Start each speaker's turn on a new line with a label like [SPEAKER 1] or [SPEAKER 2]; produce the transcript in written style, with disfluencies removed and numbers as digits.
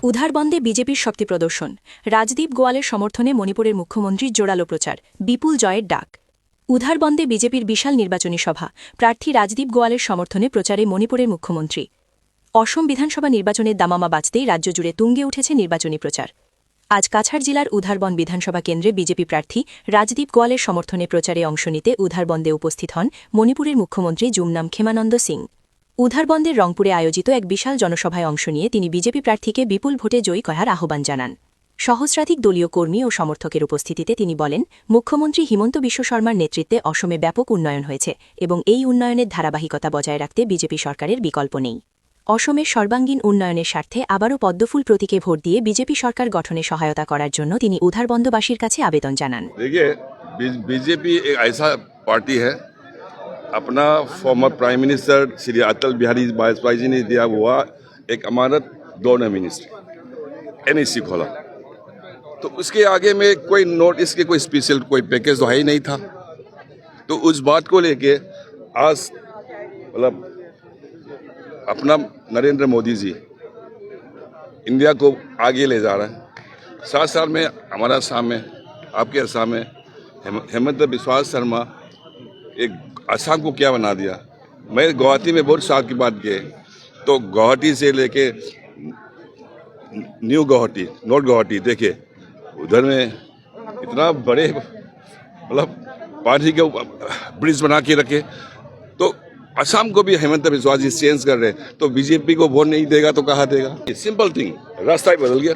[SPEAKER 1] উধার বন্দে বিজেপির শক্তি প্রদর্শন, রাজদীপ গোয়ালের সমর্থনে মণিপুরের মুখ্যমন্ত্রীর জোরালো প্রচার, বিপুল জয়ের ডাক। উধার বন্দে বিজেপির বিশাল নির্বাচনী সভা, প্রার্থী রাজদীপ গোয়ালের সমর্থনে প্রচারে মণিপুরের মুখ্যমন্ত্রী। অসম বিধানসভা নির্বাচনের দামামা বাজতেই রাজ্য জুড়ে তুঙ্গে উঠেছে নির্বাচনী প্রচার। আজ কাছাড় জেলার উধারবন বিধানসভা কেন্দ্রে বিজেপি প্রার্থী রাজদীপ গোয়ালের সমর্থনে প্রচারে অংশ নিতে উধারবন্দে উপস্থিত হন মণিপুরের মুখ্যমন্ত্রী জুমনাম খেমানন্দ সিং। উধারবন্দের রংপুরে আয়োজিত এক বিশাল জনসভায় অংশ নিয়ে তিনি বিজেপি প্রার্থীকে বিপুল ভোটে জয়ী করার আহ্বান জানান। সহস্রাধিক দলীয় কর্মী ও সমর্থকের উপস্থিতিতে তিনি বলেন, মুখ্যমন্ত্রী হিমন্ত বিশ্ব শর্মার নেতৃত্বে অসমে ব্যাপক উন্নয়ন হয়েছে এবং এই উন্নয়নের ধারাবাহিকতা বজায় রাখতে বিজেপি সরকারের বিকল্প নেই। অসমের সর্বাঙ্গীন উন্নয়নের স্বার্থে আবারও পদ্মফুল প্রতীকে ভোট দিয়ে বিজেপি সরকার গঠনে সহায়তা করার জন্য তিনি উধারবন্দবাসীর কাছে আবেদন জানান।
[SPEAKER 2] बीजेपी एक ऐसा पार्टी है, अपना former prime minister Shri Atal Bihari Vajpayee ji ने दिया हुआ एक अमानत दोनों मिनिस्ट्री NEC खोला, तो उसके आगे में कोई नोट इसके कोई स्पेशल कोई पैकेज तो है ही नहीं था। तो उस बात को लेके आज मतलब अपना नरेंद्र मोदी जी इंडिया को आगे ले जा रहे हैं। 7 साल में हमारा सामने आपके सामने हेमंत बिस्वा शर्मा एक असम को क्या बना दिया। मैं गुवाहाटी में बहुत साल की बात किए, तो गुवाहाटी से लेके न्यू गुवाहाटी नॉर्थ गुवाहाटी देखे, उधर में इतना बड़े मतलब पानी के ब्रिज बना के रखे। तो असम को भी हेमंत बिस्वा जी चेंज कर रहे, तो बीजेपी को वोट नहीं देगा तो कहाँ देगा। सिंपल थिंग, रास्ता ही बदल गया।